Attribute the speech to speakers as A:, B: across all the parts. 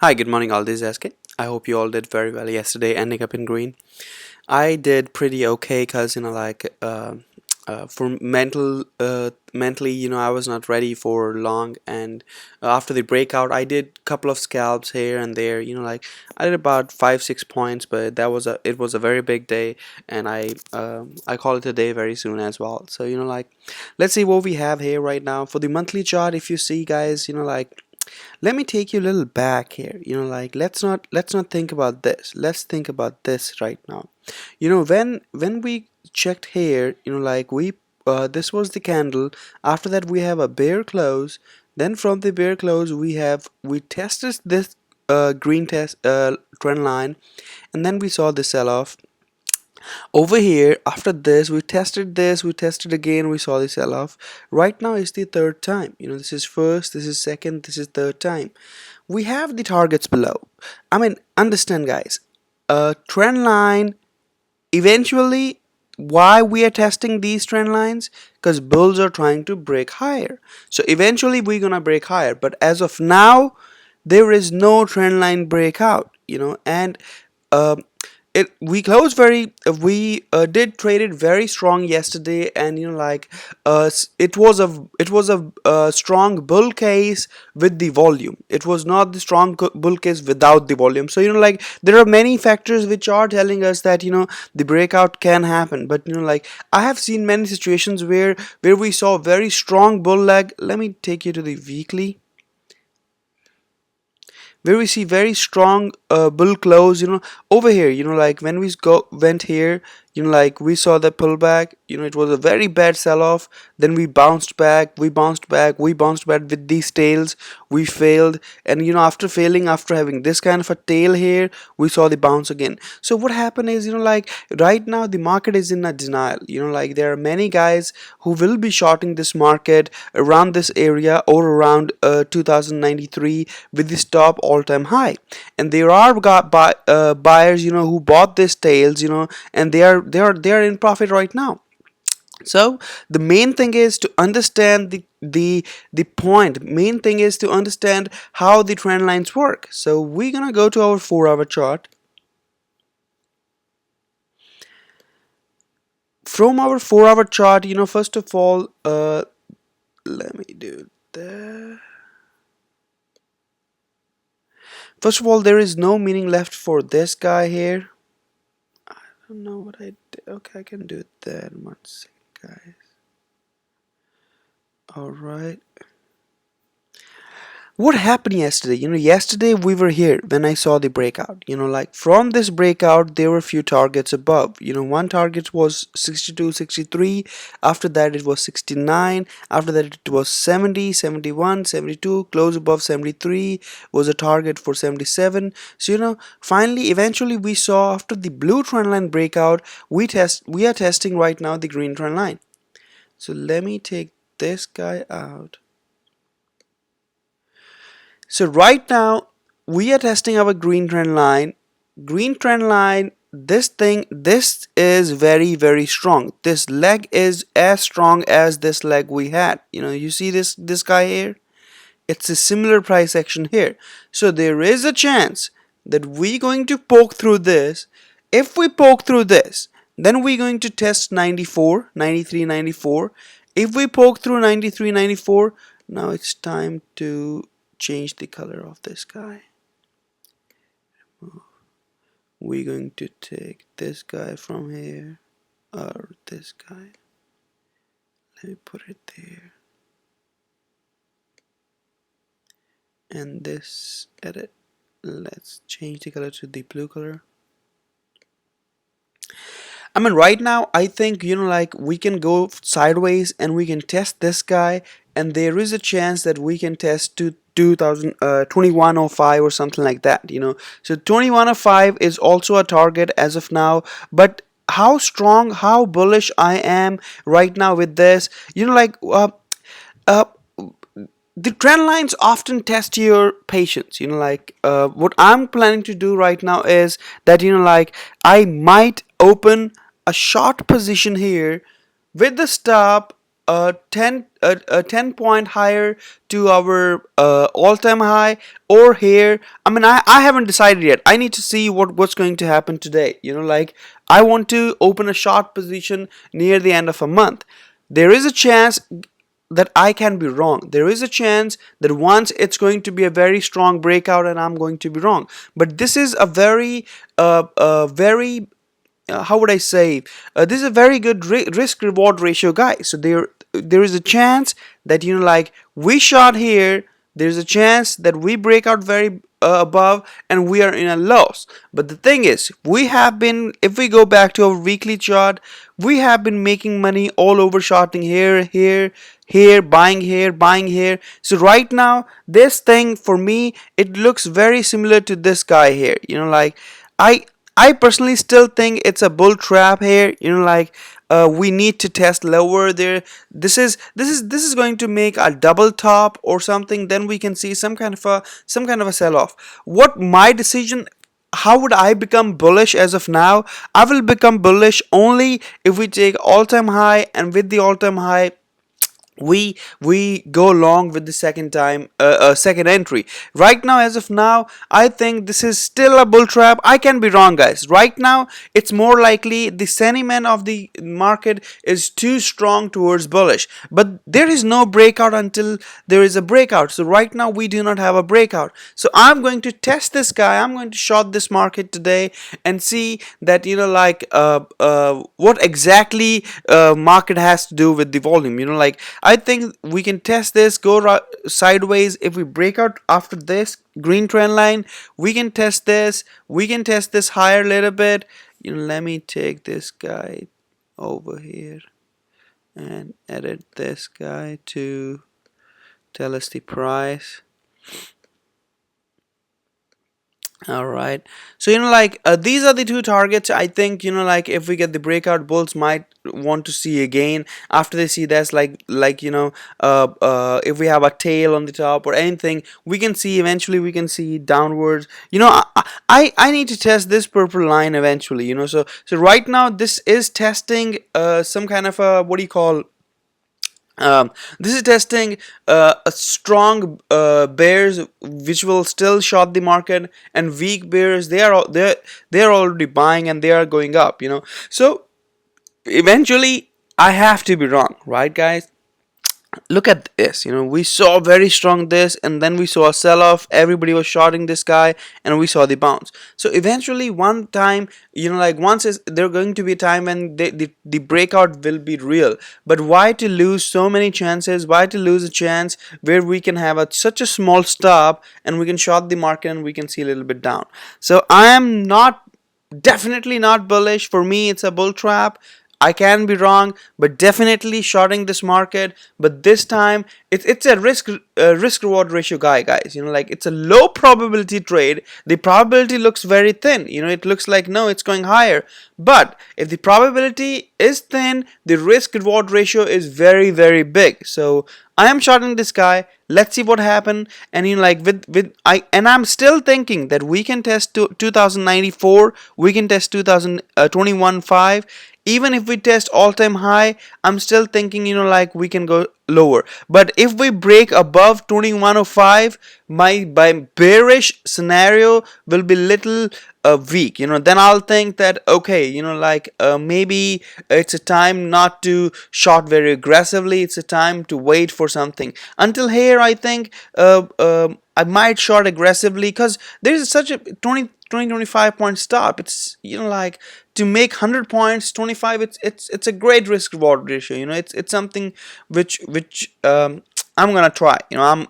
A: Hi, good morning all. This is SK. I hope you all did very well yesterday, ending up in green. I did pretty okay because for mentally, I was not ready for long, and after the breakout, I did couple of scalps here and there. I did about 5 6 points, but it was a very big day, and I call it a day very soon as well. So let's see what we have here right now for the monthly chart. If you see, guys, let me take you a little back here. Let's not think about this. Let's think about this right now. When we checked here, we this was the candle. After that we have a bear close. Then from the bear close we tested this green test trend line, and then we saw the sell off over here. After this, we tested again, we saw the sell off. Right now is the third time. This is first, this is second, this is third time. We have the targets below. I mean, understand, guys, a trend line eventually, why we are testing these trend lines, because bulls are trying to break higher. So eventually we're gonna break higher, but as of now there is no trend line breakout, and uh, we closed very we did trade it very strong yesterday, and it was a strong bull case with the volume. It was not the strong bull case without the volume. So there are many factors which are telling us that the breakout can happen. But I have seen many situations where we saw very strong bull leg. Let me take you to the weekly, where we see very strong bull close. Over here, when we went here, we saw the pullback. It was a very bad sell-off. Then we bounced back, we bounced back with these tails. We failed, and after failing, after having this kind of a tail here, we saw the bounce again. So what happened is, right now the market is in a denial. There are many guys who will be shorting this market around this area, or around 2093, with the stop all-time high. And there are buyers, who bought these tails, and they are in profit right now. So the main thing is to understand the point. Main thing is to understand how the trend lines work. So we're gonna go to our 4-hour chart. From our 4-hour chart, first of all, let me do that. First of all, there is no meaning left for this guy here. I don't know what I did. Okay, I can do that. One second, guys. All right. What happened yesterday? Yesterday we were here when I saw the breakout. From this breakout there were a few targets above. One target was 62, 63. After that it was 69. After that it was 70, 71, 72. Close above 73 was a target for 77. So finally, eventually we saw, after the blue trend line breakout, we are testing right now the green trend line. So let me take this guy out. So right now we are testing our green trend line. Green trend line, this is very, very strong. This leg is as strong as this leg we had. You see this guy here? It's a similar price action here. So there is a chance that we're going to poke through this. If we poke through this, then we're going to test 94, 93, 94. If we poke through 93, 94, now it's time to change the color of this guy. We're going to take this guy from here, or this guy. Let me put it there. And this edit. Let's change the color to the blue color. I mean, right now I think we can go sideways and we can test this guy, and there is a chance that we can test to 2105 or something like that. So 2105 is also a target as of now. But how strong, how bullish I am right now with this, uh, the trend lines often test your patience. What I'm planning to do right now is that I might open a short position here with the stop 10 point higher to our all-time high, or here. I mean, I haven't decided yet. I need to see what's going to happen today. Like, I want to open a short position near the end of a month. There is a chance that I can be wrong. There is a chance that once it's going to be a very strong breakout and I'm going to be wrong. But this is a very how would I say? This is a very good risk reward ratio, guys. So there is a chance that like we shot here. There's a chance that we break out very above and we are in a loss. But the thing is, if we go back to our weekly chart, we have been making money all over, shorting here, buying here. So right now, this thing for me, it looks very similar to this guy here. Like, I I personally still think it's a bull trap here. Like, we need to test lower there. This is going to make a double top or something. Then we can see some kind of a sell off. What my decision? How would I become bullish as of now? I will become bullish only if we take all-time high, and with the all-time high, we go long with the second entry. Right now, as of now, I think this is still a bull trap. I can be wrong, guys. Right now, it's more likely the sentiment of the market is too strong towards bullish, but there is no breakout until there is a breakout. So right now we do not have a breakout, so I'm going to test this guy. I'm going to short this market today and see that what exactly market has to do with the volume. Like, I think we can test this, go sideways. If we break out after this green trend line, we can test this. We can test this higher a little bit. Let me take this guy over here and edit this guy to tell us the price. All right, so these are the two targets. I think if we get the breakout, bulls might want to see again after they see this, if we have a tail on the top or anything, we can see eventually, we can see downwards. I need to test this purple line eventually. So right now this is testing some kind of a, what do you call, this is testing a strong bears, which will still short the market, and weak bears, they're already buying and they are going up. So eventually I have to be wrong, right, guys? Look at this. We saw very strong this, and then we saw a sell-off. Everybody was shorting this guy, and we saw the bounce. So eventually, one time, there going to be a time when the breakout will be real. But why to lose so many chances? Why to lose a chance where we can have such a small stop and we can short the market and we can see a little bit down? So I am definitely not bullish. For me, it's a bull trap. I can be wrong, but definitely shorting this market. But this time, it's a risk reward ratio guys. Like, it's a low probability trade. The probability looks very thin. It looks like, no, it's going higher. But if the probability is thin, the risk reward ratio is very, very big. So I am shorting this guy. Let's see what happened. And I'm still thinking that we can test 2094. We can test 2021.5. Even if we test all-time high, I'm still thinking, we can go lower. But if we break above 2105, my bearish scenario will be little weak. Then I'll think that, okay, maybe it's a time not to short very aggressively. It's a time to wait for something. Until here, I think I might short aggressively, because there's such a 25 point stop. It's to make 100 points, 25, it's a great risk reward ratio. It's something which I'm gonna try. I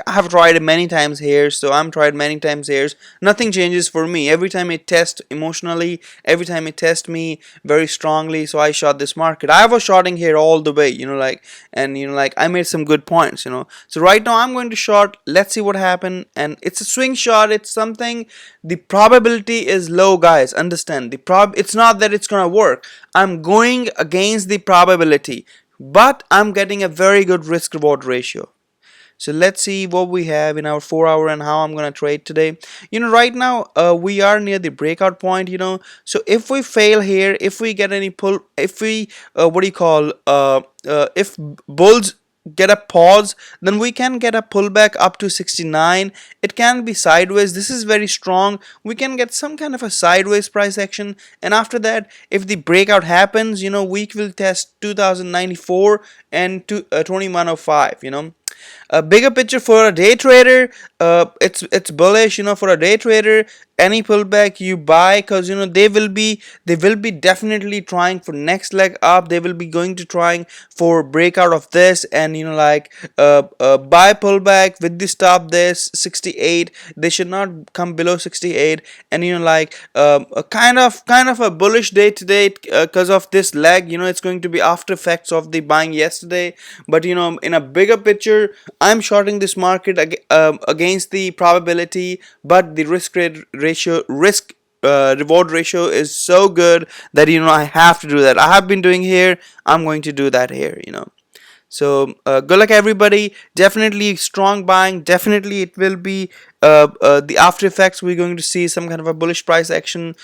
A: have tried it many times here, so I'm tried many times here. Nothing changes for me. Every time it tests emotionally, every time it tests me very strongly, so I shot this market. I was shorting here all the way, I made some good points, So right now I'm going to short. Let's see what happened. And it's a swing shot. It's something, the probability is low, guys. Understand, it's not that it's gonna work. I'm going against the probability, but I'm getting a very good risk reward ratio. So let's see what we have in our 4 hour and how I'm gonna trade today. Right now we are near the breakout point. So if we fail here, if we get any pull, if we what do you call if bulls get a pause, then we can get a pullback up to 69. It can be sideways. This is very strong. We can get some kind of a sideways price action, and after that, if the breakout happens, we will test 2094 and 2105. A bigger picture for a day trader, it's bullish. For a day trader, any pullback you buy, because they will be definitely trying for next leg up. They will be going to trying for breakout of this, and buy pullback with the stop this 68. They should not come below 68, and a kind of a bullish day today because of this leg. It's going to be after effects of the buying yesterday. But in a bigger picture, I'm shorting this market against the probability, but the risk reward ratio is so good that I have to do that. I have been doing here. I'm going to do that here. So good luck everybody. Definitely strong buying. Definitely it will be the after effects. We're going to see some kind of a bullish price action.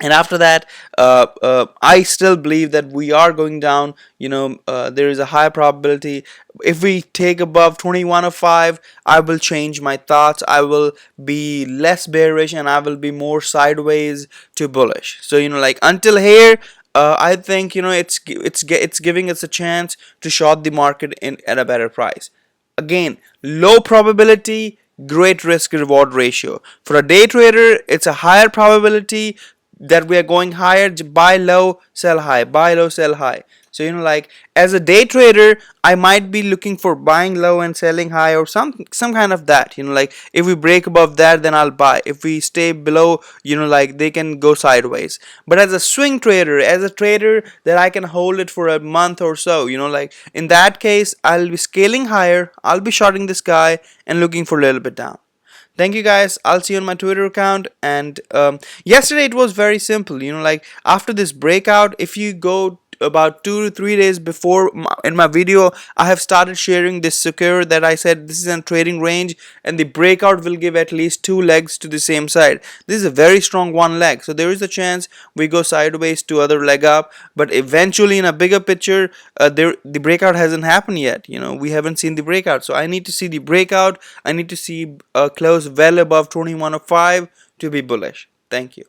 A: And after that, I still believe that we are going down. There is a high probability. If we take above 2105, I will change my thoughts. I will be less bearish and I will be more sideways to bullish. So until here, I think it's giving us a chance to short the market in at a better price. Again, low probability, great risk reward ratio. For a day trader, it's a higher probability that we are going higher. Buy low, sell high, buy low, sell high. So as a day trader, I might be looking for buying low and selling high, or some kind of that. If we break above that, then I'll buy. If we stay below, they can go sideways. But as a swing trader, as a trader that I can hold it for a month or so, in that case, I'll be scaling higher. I'll be shorting this guy and looking for a little bit down. Thank you guys. I'll see you on my Twitter account. And yesterday it was very simple. After this breakout, if you go about 2 to 3 days before, in my video I have started sharing this secure that I said this is a trading range, and the breakout will give at least 2 legs to the same side. This is a very strong one leg, so there is a chance we go sideways to other leg up. But eventually, in a bigger picture, the breakout hasn't happened yet. We haven't seen the breakout, so I need to see the breakout. I need to see a close well above 2105 to be bullish. Thank you.